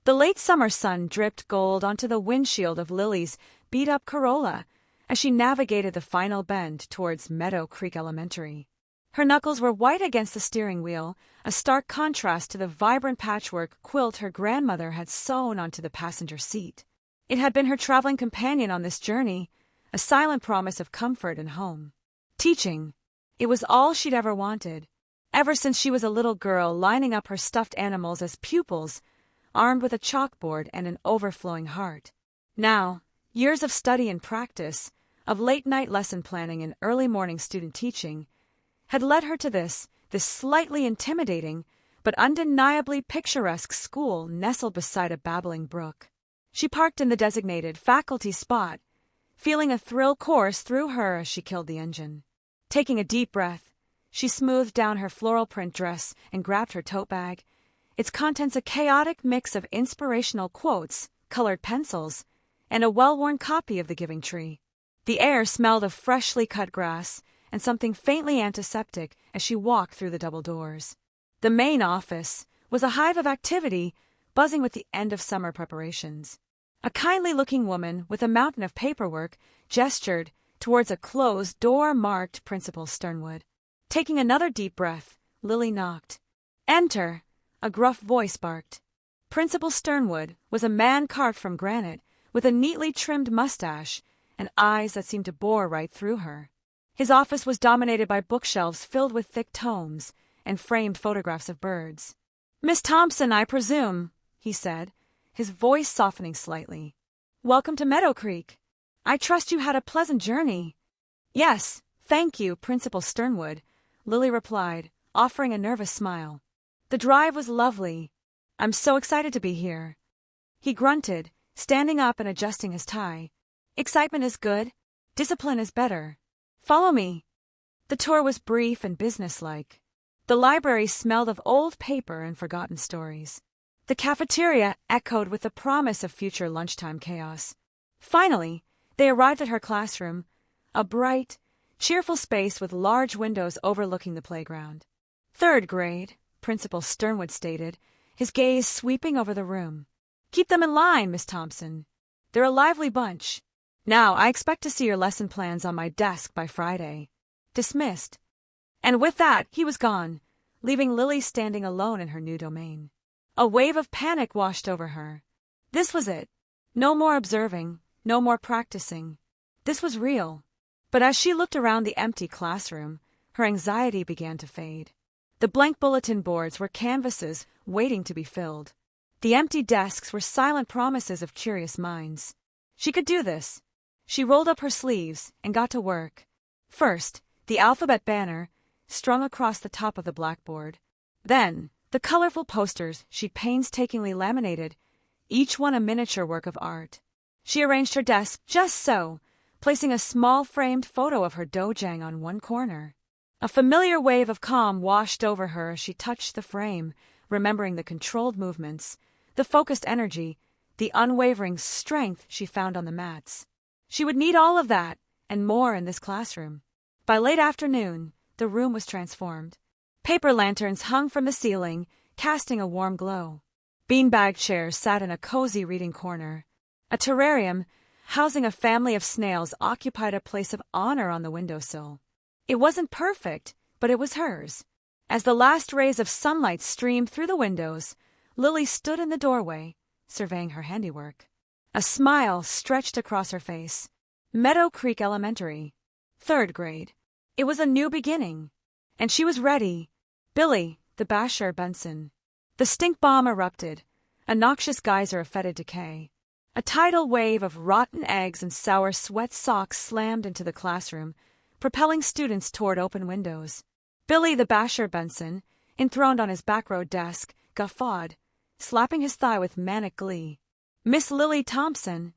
The late summer sun dripped gold onto the windshield of Lily's beat-up Corolla as she navigated the final bend towards Meadow Creek Elementary. Her knuckles were white against the steering wheel, a stark contrast to the vibrant patchwork quilt her grandmother had sewn onto the passenger seat. It had been her traveling companion on this journey, a silent promise of comfort and home. Teaching. It was all she'd ever wanted, ever since she was a little girl lining up her stuffed animals as pupils, armed with a chalkboard and an overflowing heart. Now, years of study and practice, of late-night lesson planning and early morning student teaching, had led her to this slightly intimidating but undeniably picturesque school nestled beside a babbling brook. She parked in the designated faculty spot, feeling a thrill course through her as she killed the engine. Taking a deep breath, she smoothed down her floral print dress and grabbed her tote bag, its contents a chaotic mix of inspirational quotes, colored pencils, and a well-worn copy of The Giving Tree. The air smelled of freshly cut grass and something faintly antiseptic as she walked through the double doors. The main office was a hive of activity, buzzing with the end-of-summer preparations. A kindly-looking woman with a mountain of paperwork gestured towards a closed door marked Principal Sternwood. Taking another deep breath, Lily knocked. "Enter," a gruff voice barked. Principal Sternwood was a man carved from granite, with a neatly trimmed mustache and eyes that seemed to bore right through her. His office was dominated by bookshelves filled with thick tomes and framed photographs of birds. "Miss Thompson, I presume," he said, his voice softening slightly. "Welcome to Meadow Creek. I trust you had a pleasant journey." "Yes, thank you, Principal Sternwood," Lily replied, offering a nervous smile. "The drive was lovely. I'm so excited to be here." He grunted, standing up and adjusting his tie. "Excitement is good. Discipline is better. Follow me." The tour was brief and businesslike. The library smelled of old paper and forgotten stories. The cafeteria echoed with the promise of future lunchtime chaos. Finally, they arrived at her classroom, a bright, cheerful space with large windows overlooking the playground. "Third grade," Principal Sternwood stated, his gaze sweeping over the room. "Keep them in line, Miss Thompson. They're a lively bunch. Now, I expect to see your lesson plans on my desk by Friday." Dismissed. And with that, he was gone, leaving Lily standing alone in her new domain. A wave of panic washed over her. This was it. No more observing, no more practicing. This was real. But as she looked around the empty classroom, her anxiety began to fade. The blank bulletin boards were canvases waiting to be filled. The empty desks were silent promises of curious minds. She could do this. She rolled up her sleeves and got to work. First, the alphabet banner, strung across the top of the blackboard. Then, the colorful posters she painstakingly laminated, each one a miniature work of art. She arranged her desk just so, placing a small framed photo of her dojang on one corner. A familiar wave of calm washed over her as she touched the frame, remembering the controlled movements, the focused energy, the unwavering strength she found on the mats. She would need all of that, and more in this classroom. By late afternoon, the room was transformed. Paper lanterns hung from the ceiling, casting a warm glow. Beanbag chairs sat in a cozy reading corner. A terrarium, housing a family of snails, occupied a place of honor on the windowsill. It wasn't perfect, but it was hers. As the last rays of sunlight streamed through the windows, Lily stood in the doorway, surveying her handiwork. A smile stretched across her face. Meadow Creek Elementary. Third grade. It was a new beginning. And she was ready. Billy, the Basher Benson. The stink bomb erupted, a noxious geyser of fetid decay. A tidal wave of rotten eggs and sour sweat socks slammed into the classroom, propelling students toward open windows. Billy, the Basher Benson, enthroned on his back row desk, guffawed, slapping his thigh with manic glee. Miss Lily Thompson,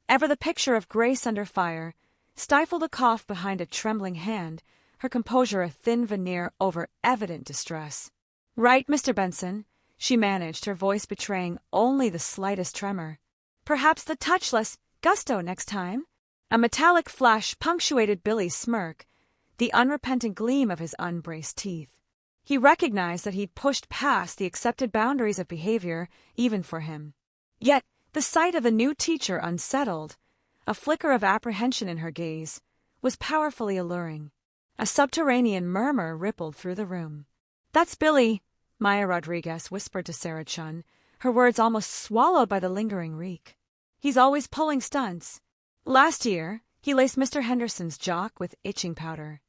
ever the picture of grace under fire, stifled a cough behind a trembling hand, her composure a thin veneer over evident distress. "Right, Mr. Benson," she managed, her voice betraying only the slightest tremor. "Perhaps the touch less gusto next time?" A metallic flash punctuated Billy's smirk, the unrepentant gleam of his unbraced teeth. He recognized that he'd pushed past the accepted boundaries of behavior, even for him. Yet, the sight of the new teacher unsettled, a flicker of apprehension in her gaze, was powerfully alluring. A subterranean murmur rippled through the room. "That's Billy," Maya Rodriguez whispered to Sarah Chun, her words almost swallowed by the lingering reek. "He's always pulling stunts. Last year, he laced Mr. Henderson's jock with itching powder."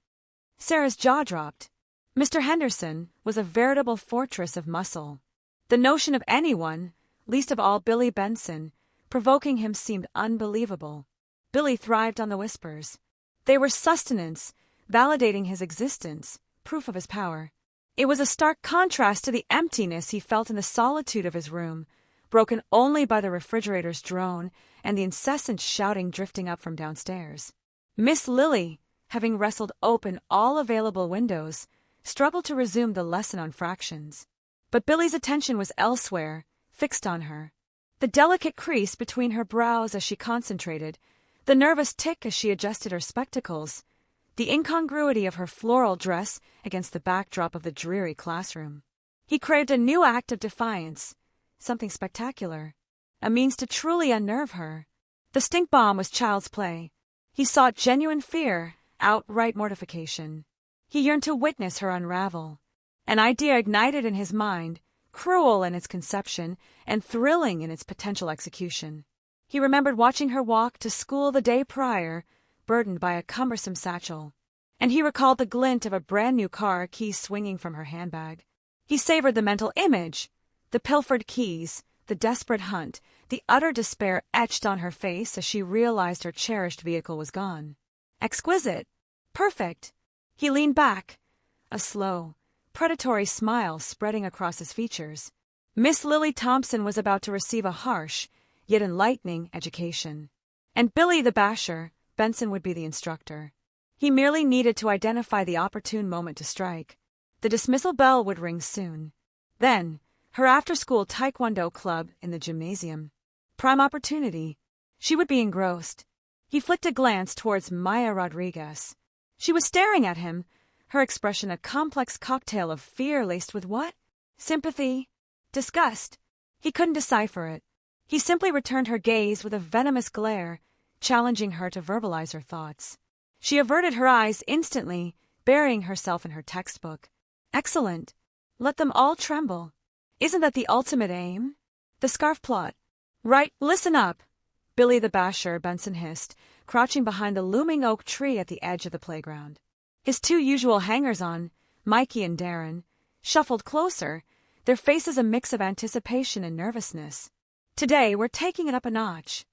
Sarah's jaw dropped. Mr. Henderson was a veritable fortress of muscle. The notion of anyone, least of all Billy Benson, provoking him seemed unbelievable. Billy thrived on the whispers. They were sustenance, validating his existence, proof of his power. It was a stark contrast to the emptiness he felt in the solitude of his room, broken only by the refrigerator's drone and the incessant shouting drifting up from downstairs. Miss Lily, having wrestled open all available windows, struggled to resume the lesson on fractions. But Billy's attention was elsewhere, fixed on her. The delicate crease between her brows as she concentrated, the nervous tick as she adjusted her spectacles, the incongruity of her floral dress against the backdrop of the dreary classroom. He craved a new act of defiance, something spectacular, a means to truly unnerve her. The stink bomb was child's play. He sought genuine fear, outright mortification. He yearned to witness her unravel. An idea ignited in his mind, cruel in its conception and thrilling in its potential execution. He remembered watching her walk to school the day prior, burdened by a cumbersome satchel, and he recalled the glint of a brand-new car keys swinging from her handbag. He savored the mental image, the pilfered keys, the desperate hunt, the utter despair etched on her face as she realized her cherished vehicle was gone. Exquisite. Perfect. He leaned back, a slow, predatory smile spreading across his features. Miss Lily Thompson was about to receive a harsh, yet enlightening education. And Billy the Basher, Benson would be the instructor. He merely needed to identify the opportune moment to strike. The dismissal bell would ring soon. Then, her after-school taekwondo club in the gymnasium. Prime opportunity. She would be engrossed. He flicked a glance towards Maya Rodriguez. She was staring at him, her expression a complex cocktail of fear laced with what? Sympathy? Disgust? He couldn't decipher it. He simply returned her gaze with a venomous glare, challenging her to verbalize her thoughts. She averted her eyes instantly, burying herself in her textbook. Excellent. Let them all tremble. Isn't that the ultimate aim? The scarf plot. Right, listen up, Billy the Basher, Benson hissed, crouching behind the looming oak tree at the edge of the playground. His two usual hangers-on, Mikey and Darren, shuffled closer, their faces a mix of anticipation and nervousness. Today, we're taking it up a notch.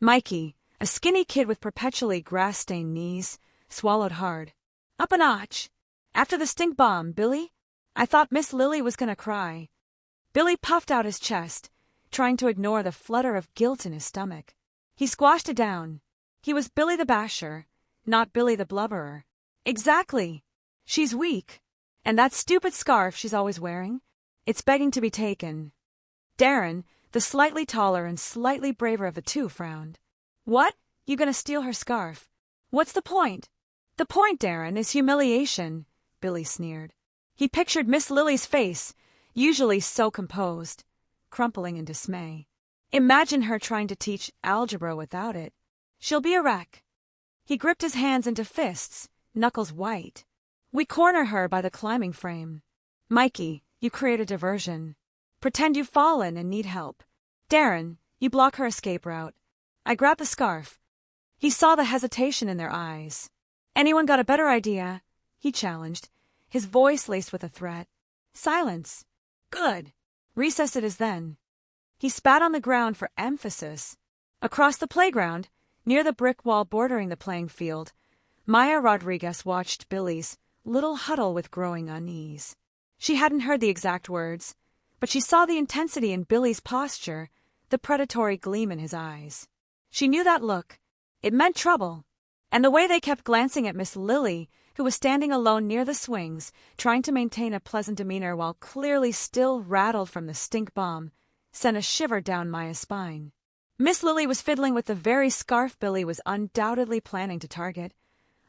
Mikey, a skinny kid with perpetually grass-stained knees, swallowed hard. Up a notch. After the stink bomb, Billy? I thought Miss Lily was gonna cry. Billy puffed out his chest, trying to ignore the flutter of guilt in his stomach. He squashed it down. He was Billy the Basher, not Billy the Blubberer. Exactly. She's weak. And that stupid scarf she's always wearing? It's begging to be taken. Darren, the slightly taller and slightly braver of the two, frowned. What? You gonna steal her scarf? What's the point? The point, Darren, is humiliation, Billy sneered. He pictured Miss Lily's face, usually so composed, crumpling in dismay. Imagine her trying to teach algebra without it. She'll be a wreck. He gripped his hands into fists, knuckles white. We corner her by the climbing frame. Mikey, you create a diversion. Pretend you've fallen and need help. Darren, you block her escape route. I grab the scarf. He saw the hesitation in their eyes. Anyone got a better idea? He challenged, his voice laced with a threat. Silence. Good. Recess it is then. He spat on the ground for emphasis. Across the playground, near the brick wall bordering the playing field, Maya Rodriguez watched Billy's little huddle with growing unease. She hadn't heard the exact words, but she saw the intensity in Billy's posture, the predatory gleam in his eyes. She knew that look. It meant trouble. And the way they kept glancing at Miss Lily, who was standing alone near the swings, trying to maintain a pleasant demeanor while clearly still rattled from the stink bomb, sent a shiver down Maya's spine. Miss Lily was fiddling with the very scarf Billy was undoubtedly planning to target.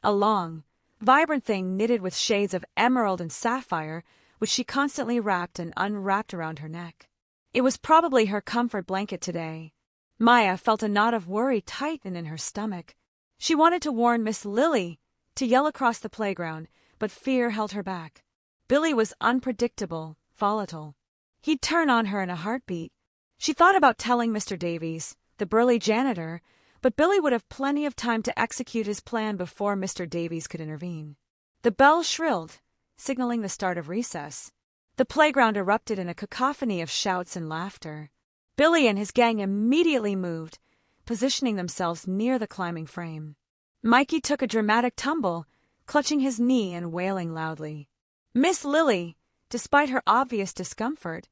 A long, vibrant thing knitted with shades of emerald and sapphire, which she constantly wrapped and unwrapped around her neck. It was probably her comfort blanket today. Maya felt a knot of worry tighten in her stomach. She wanted to warn Miss Lily, to yell across the playground, but fear held her back. Billy was unpredictable, volatile. He'd turn on her in a heartbeat. She thought about telling Mr. Davies, the burly janitor, but Billy would have plenty of time to execute his plan before Mr. Davies could intervene. The bell shrilled, signaling the start of recess. The playground erupted in a cacophony of shouts and laughter. Billy and his gang immediately moved, positioning themselves near the climbing frame. Mikey took a dramatic tumble, clutching his knee and wailing loudly. Miss Lily, despite her obvious discomfort,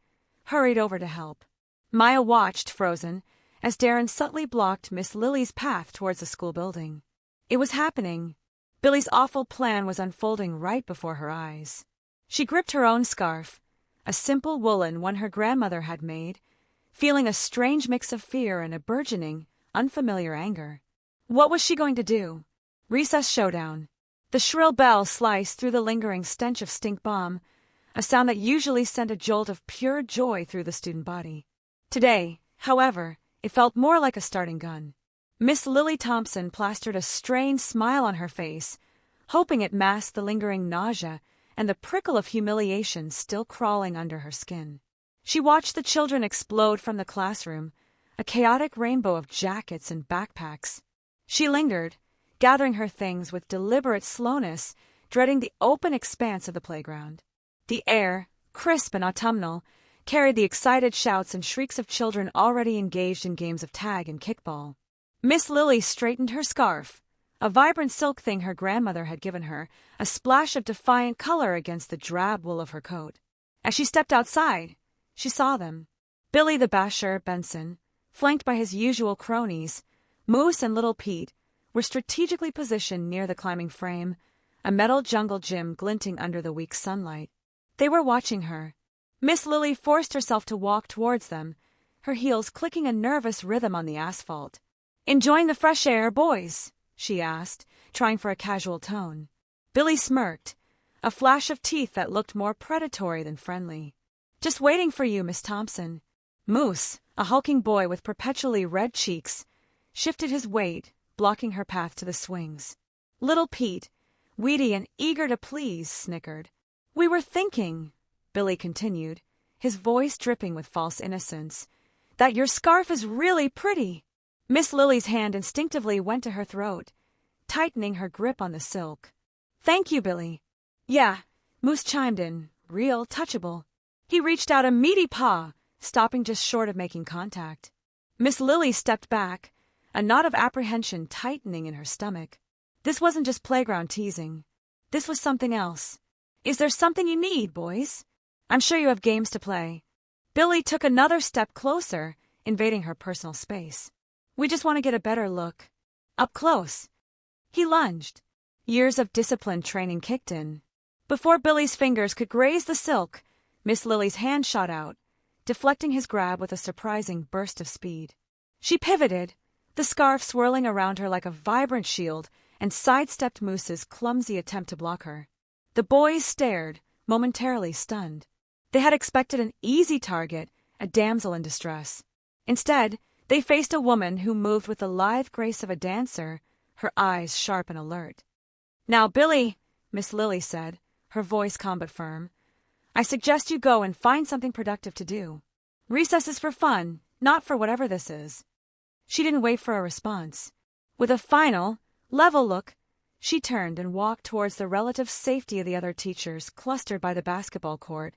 hurried over to help. Maya watched, frozen, as Darren subtly blocked Miss Lily's path towards the school building. It was happening. Billy's awful plan was unfolding right before her eyes. She gripped her own scarf, a simple woolen one her grandmother had made, feeling a strange mix of fear and a burgeoning, unfamiliar anger. What was she going to do? Recess showdown. The shrill bell sliced through the lingering stench of stink bomb, a sound that usually sent a jolt of pure joy through the student body. Today, however, it felt more like a starting gun. Miss Lily Thompson plastered a strained smile on her face, hoping it masked the lingering nausea and the prickle of humiliation still crawling under her skin. She watched the children explode from the classroom, a chaotic rainbow of jackets and backpacks. She lingered, gathering her things with deliberate slowness, dreading the open expanse of the playground. The air, crisp and autumnal, carried the excited shouts and shrieks of children already engaged in games of tag and kickball. Miss Lily straightened her scarf, a vibrant silk thing her grandmother had given her, a splash of defiant color against the drab wool of her coat. As she stepped outside, she saw them. Billy the Basher Benson, flanked by his usual cronies, Moose and Little Pete, were strategically positioned near the climbing frame, a metal jungle gym glinting under the weak sunlight. They were watching her. Miss Lily forced herself to walk towards them, her heels clicking a nervous rhythm on the asphalt. "Enjoying the fresh air, boys?" she asked, trying for a casual tone. Billy smirked, a flash of teeth that looked more predatory than friendly. "Just waiting for you, Miss Thompson." Moose, a hulking boy with perpetually red cheeks, shifted his weight, blocking her path to the swings. Little Pete, weedy and eager to please, snickered. "We were thinking," Billy continued, his voice dripping with false innocence, "that your scarf is really pretty." Miss Lily's hand instinctively went to her throat, tightening her grip on the silk. "Thank you, Billy." "Yeah," Moose chimed in, real touchable. He reached out a meaty paw, stopping just short of making contact. Miss Lily stepped back, a knot of apprehension tightening in her stomach. This wasn't just playground teasing. This was something else. "Is there something you need, boys? I'm sure you have games to play." Billy took another step closer, invading her personal space. "We just want to get a better look. Up close." He lunged. Years of disciplined training kicked in. Before Billy's fingers could graze the silk, Miss Lily's hand shot out, deflecting his grab with a surprising burst of speed. She pivoted, the scarf swirling around her like a vibrant shield, and sidestepped Moose's clumsy attempt to block her. The boys stared, momentarily stunned. They had expected an easy target, a damsel in distress. Instead, they faced a woman who moved with the lithe grace of a dancer, her eyes sharp and alert. "Now, Billy," Miss Lily said, her voice calm but firm, "I suggest you go and find something productive to do. Recess is for fun, not for whatever this is." She didn't wait for a response. With a final, level look, she turned and walked towards the relative safety of the other teachers clustered by the basketball court,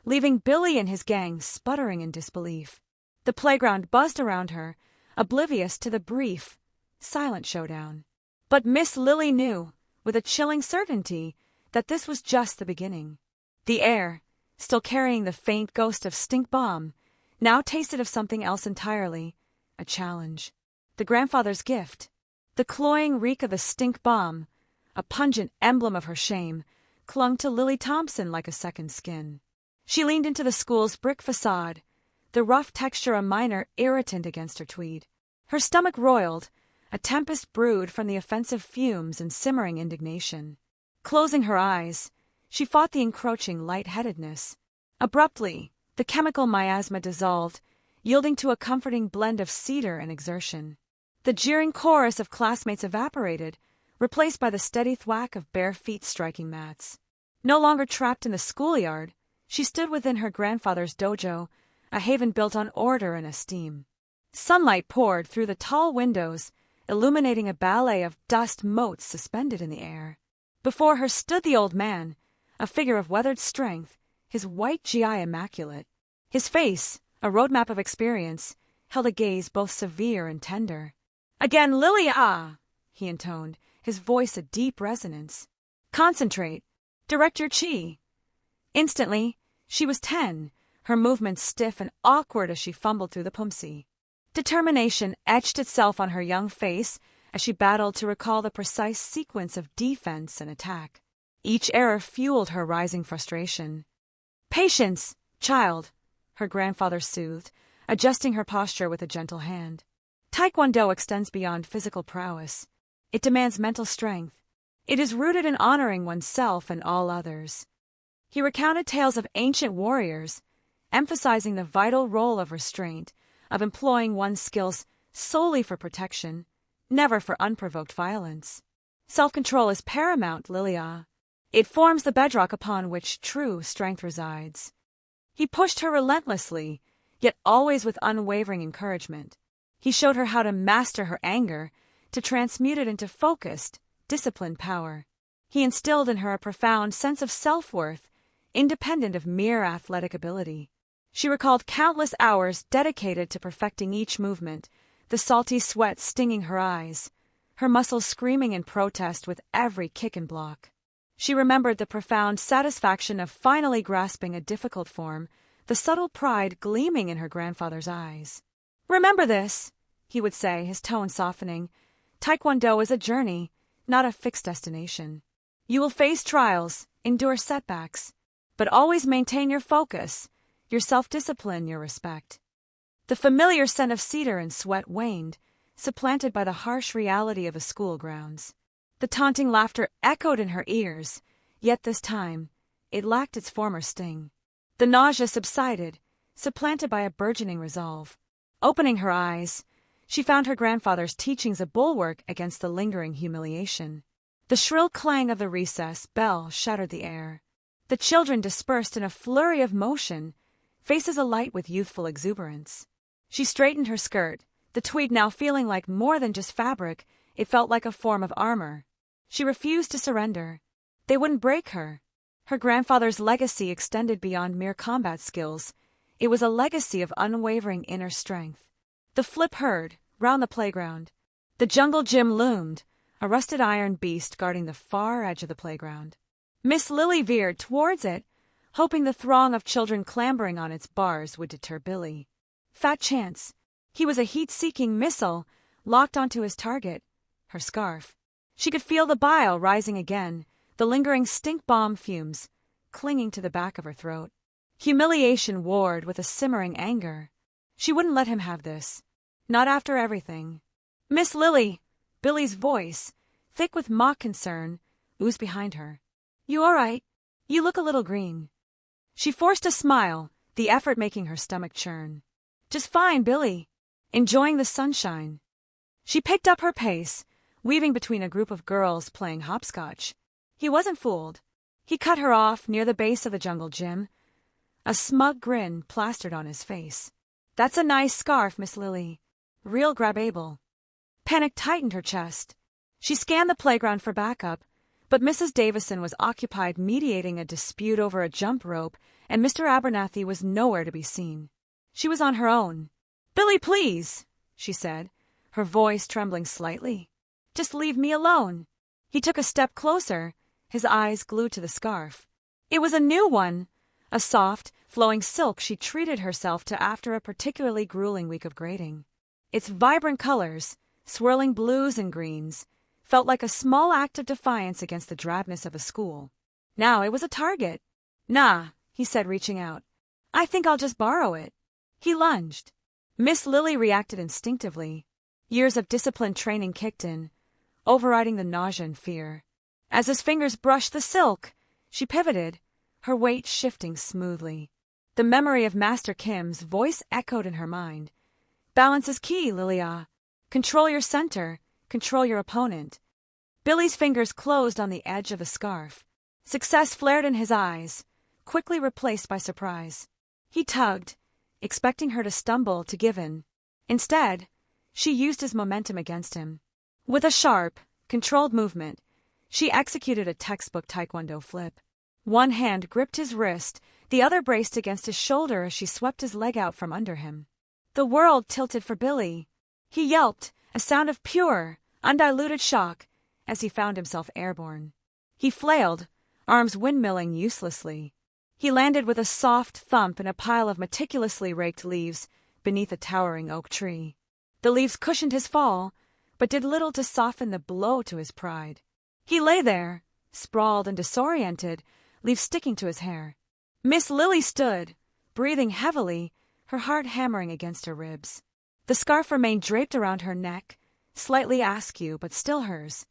leaving Billy and his gang sputtering in disbelief. The playground buzzed around her, oblivious to the brief, silent showdown. But Miss Lily knew, with a chilling certainty, that this was just the beginning. The air, still carrying the faint ghost of stink bomb, now tasted of something else entirely, a challenge. The grandfather's gift. The cloying reek of the stink bomb, a pungent emblem of her shame, clung to Lily Thompson like a second skin. She leaned into the school's brick facade, the rough texture a minor irritant against her tweed. Her stomach roiled, a tempest brewed from the offensive fumes and simmering indignation. Closing her eyes, she fought the encroaching lightheadedness. Abruptly, The chemical miasma dissolved, yielding to a comforting blend of cedar and exertion. The jeering chorus of classmates evaporated, replaced by the steady thwack of bare feet striking mats. No longer trapped in the schoolyard, she stood within her grandfather's dojo, a haven built on order and esteem. Sunlight poured through the tall windows, illuminating a ballet of dust motes suspended in the air. Before her stood the old man, a figure of weathered strength, his white GI immaculate. His face, a roadmap of experience, held a gaze both severe and tender. "Again, Lily, ah!" he intoned, his voice a deep resonance. "Concentrate. Direct your chi." Instantly, she was 10, her movements stiff and awkward as she fumbled through the pumsi. Determination etched itself on her young face as she battled to recall the precise sequence of defense and attack. Each error fueled her rising frustration. "Patience, child," her grandfather soothed, adjusting her posture with a gentle hand. Taekwondo extends beyond physical prowess. It demands mental strength. It is rooted in honoring oneself and all others. He recounted tales of ancient warriors, emphasizing the vital role of restraint, of employing one's skills solely for protection, never for unprovoked violence. Self-control is paramount, Lilia. It forms the bedrock upon which true strength resides. He pushed her relentlessly, yet always with unwavering encouragement. He showed her how to master her anger, to transmute it into focused, disciplined power. He instilled in her a profound sense of self-worth, independent of mere athletic ability. She recalled countless hours dedicated to perfecting each movement, the salty sweat stinging her eyes, her muscles screaming in protest with every kick and block. She remembered the profound satisfaction of finally grasping a difficult form, the subtle pride gleaming in her grandfather's eyes. "Remember this," he would say, his tone softening. "Taekwondo is a journey, not a fixed destination. You will face trials, endure setbacks, but always maintain your focus, your self-discipline, your respect." The familiar scent of cedar and sweat waned, supplanted by the harsh reality of the school grounds. The taunting laughter echoed in her ears, yet this time it lacked its former sting. The nausea subsided, supplanted by a burgeoning resolve. Opening her eyes, she found her grandfather's teachings a bulwark against the lingering humiliation. The shrill clang of the recess bell shattered the air. The children dispersed in a flurry of motion, faces alight with youthful exuberance. She straightened her skirt, the tweed now feeling like more than just fabric, it felt like a form of armor. She refused to surrender. They wouldn't break her. Her grandfather's legacy extended beyond mere combat skills. It was a legacy of unwavering inner strength. The flip heard, round the playground. The jungle gym loomed, a rusted iron beast guarding the far edge of the playground. Miss Lily veered towards it, hoping the throng of children clambering on its bars would deter Billy. Fat chance. He was a heat-seeking missile, locked onto his target, her scarf. She could feel the bile rising again, the lingering stink bomb fumes, clinging to the back of her throat. Humiliation warred with a simmering anger. She wouldn't let him have this. Not after everything. "Miss Lily," Billy's voice, thick with mock concern, oozed behind her. "You all right? You look a little green." She forced a smile, the effort making her stomach churn. "Just fine, Billy. Enjoying the sunshine." She picked up her pace, weaving between a group of girls playing hopscotch. He wasn't fooled. He cut her off near the base of the jungle gym, a smug grin plastered on his face. "That's a nice scarf, Miss Lily. Real grabable." Panic tightened her chest. She scanned the playground for backup, but Mrs. Davison was occupied mediating a dispute over a jump rope, and Mr. Abernathy was nowhere to be seen. She was on her own. "Billy, please," she said, her voice trembling slightly. "Just leave me alone." He took a step closer, his eyes glued to the scarf. It was a new one, a soft, flowing silk she treated herself to after a particularly grueling week of grading. Its vibrant colors, swirling blues and greens, felt like a small act of defiance against the drabness of a school. Now it was a target. "Nah," he said, reaching out. "I think I'll just borrow it." He lunged. Miss Lily reacted instinctively. Years of disciplined training kicked in, overriding the nausea and fear. As his fingers brushed the silk, she pivoted, her weight shifting smoothly. The memory of Master Kim's voice echoed in her mind. Balance is key, Lilia. Control your center. Control your opponent. Billy's fingers closed on the edge of the scarf. Success flared in his eyes, quickly replaced by surprise. He tugged, expecting her to stumble, to give in. Instead, she used his momentum against him. With a sharp, controlled movement, she executed a textbook taekwondo flip. One hand gripped his wrist, the other braced against his shoulder as she swept his leg out from under him. The world tilted for Billy. He yelped, a sound of pure, undiluted shock, as he found himself airborne. He flailed, arms windmilling uselessly. He landed with a soft thump in a pile of meticulously raked leaves beneath a towering oak tree. The leaves cushioned his fall, but did little to soften the blow to his pride. He lay there, sprawled and disoriented, leaves sticking to his hair. Miss Lily stood, breathing heavily, her heart hammering against her ribs. The scarf remained draped around her neck, slightly askew but still hers.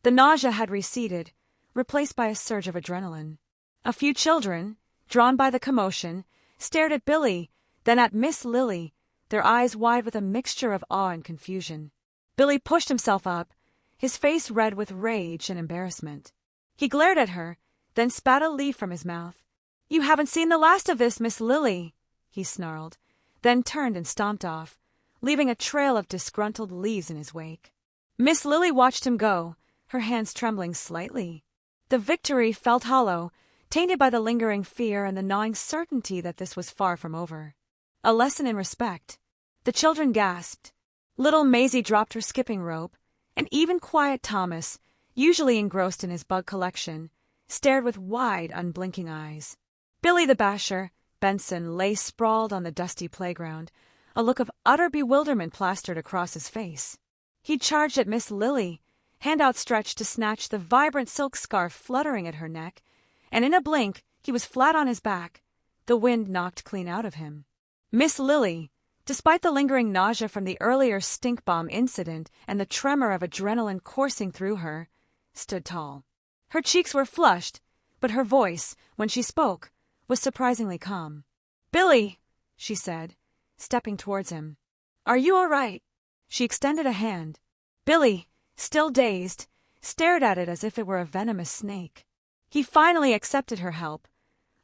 The nausea had receded, replaced by a surge of adrenaline. A few children, drawn by the commotion, stared at Billy, then at Miss Lily, their eyes wide with a mixture of awe and confusion. Billy pushed himself up, his face red with rage and embarrassment. He glared at her, then spat a leaf from his mouth. "You haven't seen the last of this, Miss Lily," he snarled, then turned and stomped off, leaving a trail of disgruntled leaves in his wake. Miss Lily watched him go, her hands trembling slightly. The victory felt hollow, tainted by the lingering fear and the gnawing certainty that this was far from over. A lesson in respect. The children gasped. Little Maisie dropped her skipping rope, and even quiet Thomas, usually engrossed in his bug collection, stared with wide, unblinking eyes. Billy the Basher, Benson, lay sprawled on the dusty playground, a look of utter bewilderment plastered across his face. He charged at Miss Lily, hand outstretched to snatch the vibrant silk scarf fluttering at her neck, and in a blink he was flat on his back, the wind knocked clean out of him. Miss Lily, despite the lingering nausea from the earlier stink bomb incident and the tremor of adrenaline coursing through her, stood tall. Her cheeks were flushed, but her voice, when she spoke, was surprisingly calm. "Billy," she said, stepping towards him. "Are you all right?" She extended a hand. Billy, still dazed, stared at it as if it were a venomous snake. He finally accepted her help,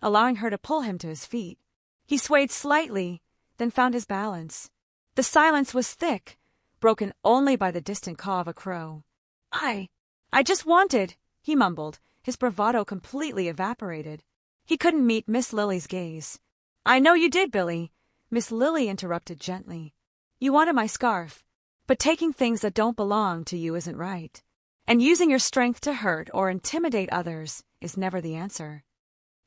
allowing her to pull him to his feet. He swayed slightly, then found his balance. The silence was thick, broken only by the distant caw of a crow. I just wanted," he mumbled, his bravado completely evaporated. He couldn't meet Miss Lily's gaze. "I know you did, Billy," Miss Lily interrupted gently. "You wanted my scarf, but taking things that don't belong to you isn't right. And using your strength to hurt or intimidate others is never the answer."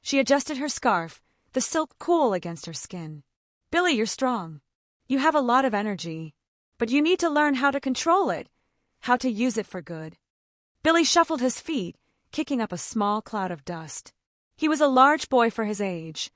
She adjusted her scarf, the silk cool against her skin. "Billy, you're strong. You have a lot of energy, but you need to learn how to control it, how to use it for good." Billy shuffled his feet, kicking up a small cloud of dust. He was a large boy for his age,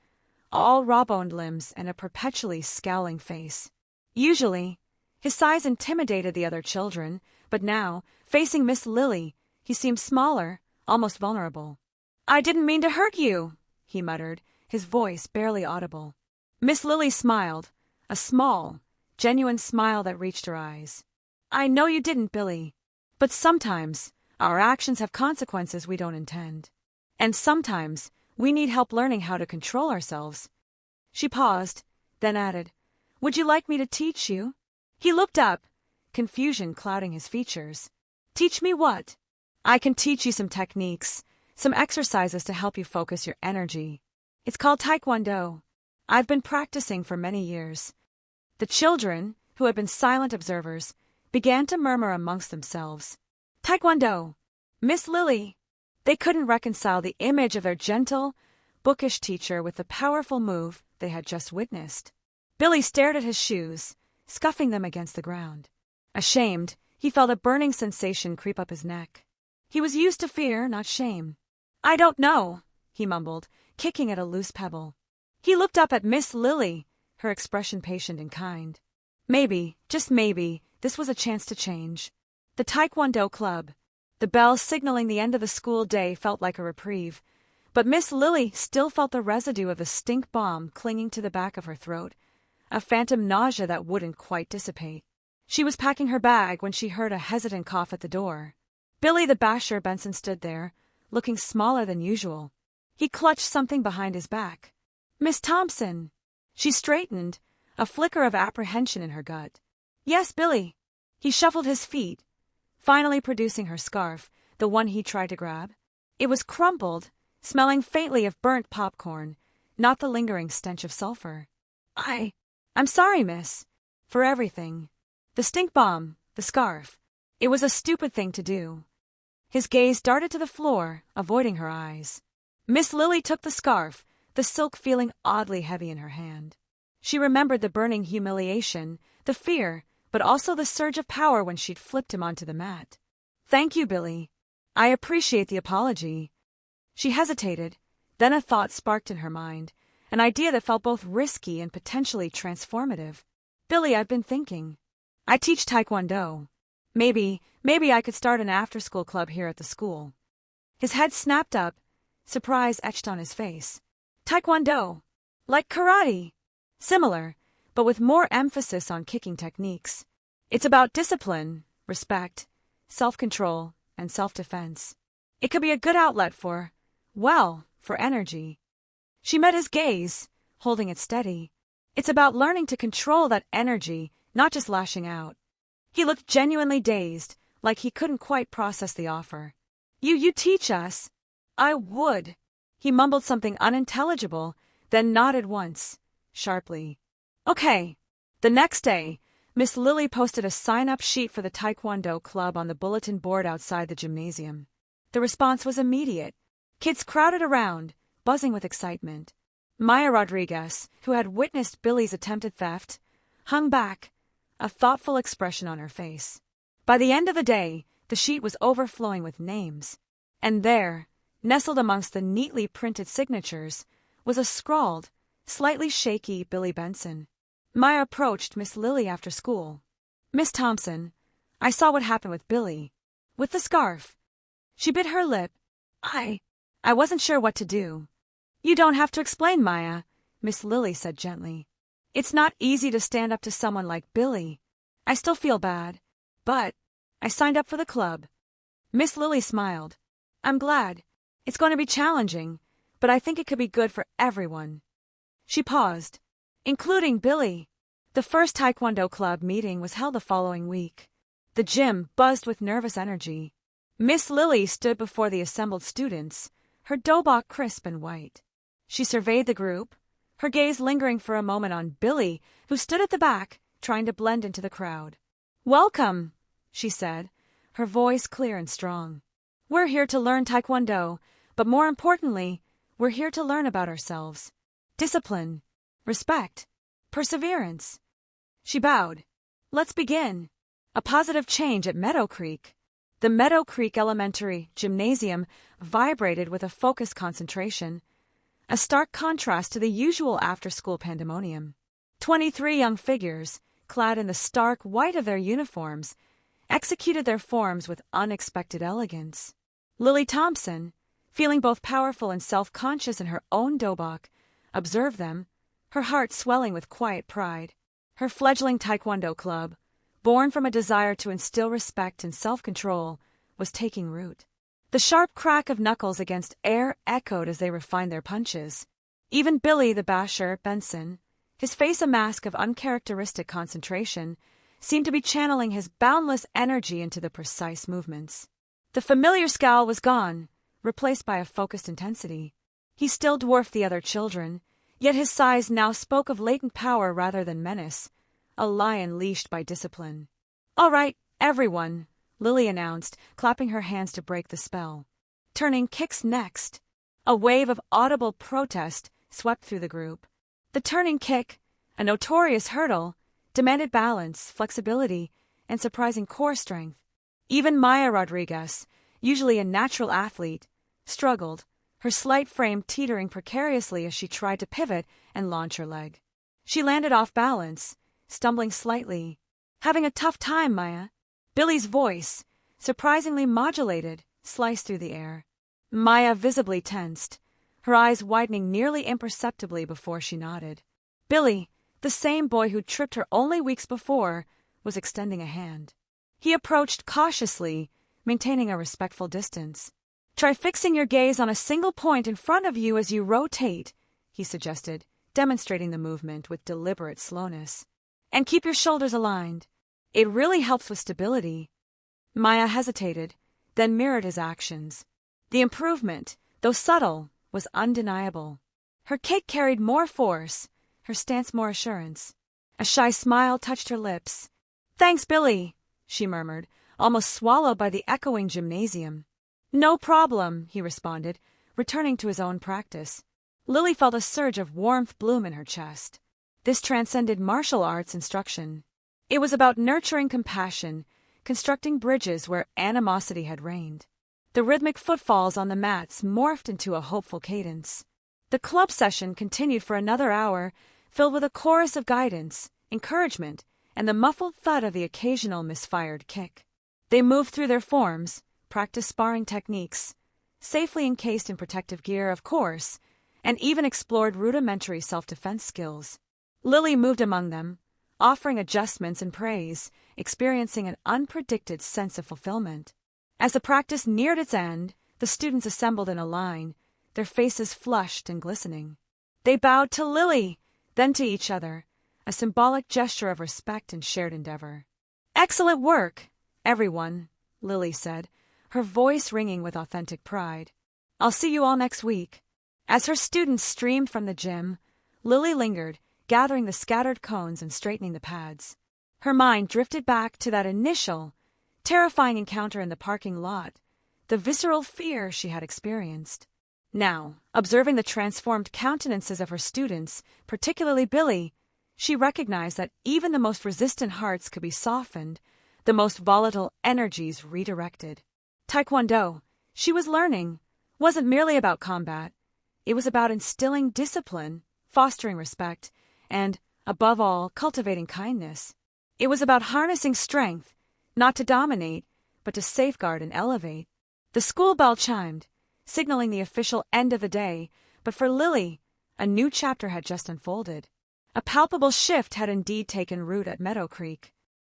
all raw-boned limbs and a perpetually scowling face. Usually, his size intimidated the other children, but now, facing Miss Lily, he seemed smaller, almost vulnerable. "I didn't mean to hurt you," he muttered, his voice barely audible. Miss Lily smiled, a small, genuine smile that reached her eyes. "I know you didn't, Billy, but sometimes our actions have consequences we don't intend. And sometimes we need help learning how to control ourselves." She paused, then added, "Would you like me to teach you?" He looked up, confusion clouding his features. "Teach me what?" "I can teach you some techniques, some exercises to help you focus your energy. It's called Taekwondo. I've been practicing for many years." The children, who had been silent observers, began to murmur amongst themselves. "Taekwondo! Miss Lily!" They couldn't reconcile the image of their gentle, bookish teacher with the powerful move they had just witnessed. Billy stared at his shoes, scuffing them against the ground. Ashamed, he felt a burning sensation creep up his neck. He was used to fear, not shame. "I don't know," he mumbled, kicking at a loose pebble. He looked up at Miss Lily, her expression patient and kind. Maybe, just maybe, this was a chance to change. The Taekwondo club. The bell signaling the end of the school day felt like a reprieve, But Miss Lily still felt the residue of the stink bomb clinging to the back of her throat, a phantom nausea that wouldn't quite dissipate. She was packing her bag when she heard a hesitant cough at the door. Billy the Basher Benson stood there, looking smaller than usual. He clutched something behind his back. "Miss Thompson!" She straightened, a flicker of apprehension in her gut. "Yes, Billy." He shuffled his feet, finally producing her scarf, the one he tried to grab. It was crumpled, smelling faintly of burnt popcorn, not the lingering stench of sulfur. I'm sorry, miss. For everything. The stink bomb, the scarf. It was a stupid thing to do." His gaze darted to the floor, avoiding her eyes. Miss Lily took the scarf, the silk feeling oddly heavy in her hand. She remembered the burning humiliation, the fear, but also the surge of power when she'd flipped him onto the mat. "Thank you, Billy. I appreciate the apology." She hesitated, then a thought sparked in her mind, an idea that felt both risky and potentially transformative. "Billy, I've been thinking. I teach Taekwondo. Maybe I could start an after-school club here at the school." His head snapped up, surprise etched on his face. "Taekwondo? Like karate?" "Similar, but with more emphasis on kicking techniques. It's about discipline, respect, self-control, and self-defense. It could be a good outlet for energy." She met his gaze, holding it steady. "It's about learning to control that energy, not just lashing out." He looked genuinely dazed, like he couldn't quite process the offer. You teach us?" "I would." He mumbled something unintelligible, then nodded once, sharply. "Okay." The next day, Miss Lily posted a sign-up sheet for the Taekwondo club on the bulletin board outside the gymnasium. The response was immediate. Kids crowded around, buzzing with excitement. Maya Rodriguez, who had witnessed Billy's attempted theft, hung back, a thoughtful expression on her face. By the end of the day, the sheet was overflowing with names. And there, nestled amongst the neatly printed signatures, was a scrawled, slightly shaky Billy Benson. Maya approached Miss Lily after school. "Miss Thompson, I saw what happened with Billy. With the scarf." She bit her lip. I wasn't sure what to do." "You don't have to explain, Maya," Miss Lily said gently. "It's not easy to stand up to someone like Billy. I still feel bad, but I signed up for the club." Miss Lily smiled. "I'm glad. It's going to be challenging, but I think it could be good for everyone." She paused. "Including Billy." The first Taekwondo club meeting was held the following week. The gym buzzed with nervous energy. Miss Lily stood before the assembled students, her dobok crisp and white. She surveyed the group, her gaze lingering for a moment on Billy, who stood at the back, trying to blend into the crowd. "Welcome," she said, her voice clear and strong. "We're here to learn Taekwondo, but more importantly, we're here to learn about ourselves. Discipline, respect, perseverance." She bowed. "Let's begin." A positive change at Meadow Creek. The Meadow Creek Elementary Gymnasium vibrated with a focused concentration, a stark contrast to the usual after-school pandemonium. 23 young figures, clad in the stark white of their uniforms, executed their forms with unexpected elegance. Lily Thompson, feeling both powerful and self-conscious in her own dobok, observed them, her heart swelling with quiet pride. Her fledgling Taekwondo club, born from a desire to instill respect and self-control, was taking root. The sharp crack of knuckles against air echoed as they refined their punches. Even Billy the Basher Benson, his face a mask of uncharacteristic concentration, seemed to be channeling his boundless energy into the precise movements. The familiar scowl was gone, replaced by a focused intensity. He still dwarfed the other children, yet his size now spoke of latent power rather than menace, a lion leashed by discipline. "All right, everyone," Lily announced, clapping her hands to break the spell. "Turning kicks next." A wave of audible protest swept through the group. The turning kick, a notorious hurdle, demanded balance, flexibility, and surprising core strength. Even Maya Rodriguez, usually a natural athlete, struggled, her slight frame teetering precariously as she tried to pivot and launch her leg. She landed off balance, stumbling slightly. "Having a tough time, Maya?" Billy's voice, surprisingly modulated, sliced through the air. Maya visibly tensed, her eyes widening nearly imperceptibly before she nodded. Billy, the same boy who tripped her only weeks before, was extending a hand. He approached cautiously, maintaining a respectful distance. "Try fixing your gaze on a single point in front of you as you rotate," he suggested, demonstrating the movement with deliberate slowness. "And keep your shoulders aligned. It really helps with stability." Maya hesitated, then mirrored his actions. The improvement, though subtle, was undeniable. Her kick carried more force, her stance more assurance. A shy smile touched her lips. "Thanks, Billy," she murmured, almost swallowed by the echoing gymnasium. "No problem," he responded, returning to his own practice. Lily felt a surge of warmth bloom in her chest. This transcended martial arts instruction. It was about nurturing compassion, constructing bridges where animosity had reigned. The rhythmic footfalls on the mats morphed into a hopeful cadence. The club session continued for another hour, filled with a chorus of guidance, encouragement, and the muffled thud of the occasional misfired kick. They moved through their forms, practiced sparring techniques, safely encased in protective gear, of course, and even explored rudimentary self-defense skills. Lily moved among them, offering adjustments and praise, experiencing an unpredicted sense of fulfillment. As the practice neared its end, the students assembled in a line, their faces flushed and glistening. They bowed to Lily, then to each other, a symbolic gesture of respect and shared endeavor. "Excellent work, everyone," Lily said, her voice ringing with authentic pride. "I'll see you all next week." As her students streamed from the gym, Lily lingered, gathering the scattered cones and straightening the pads. Her mind drifted back to that initial, terrifying encounter in the parking lot, the visceral fear she had experienced. Now, observing the transformed countenances of her students, particularly Billy, she recognized that even the most resistant hearts could be softened, the most volatile energies redirected. Taekwondo, she was learning, wasn't merely about combat. It was about instilling discipline, fostering respect, and, above all, cultivating kindness. It was about harnessing strength, not to dominate, but to safeguard and elevate. The school bell chimed, signaling the official end of the day, but for Lily, a new chapter had just unfolded. A palpable shift had indeed taken root at Meadow Creek.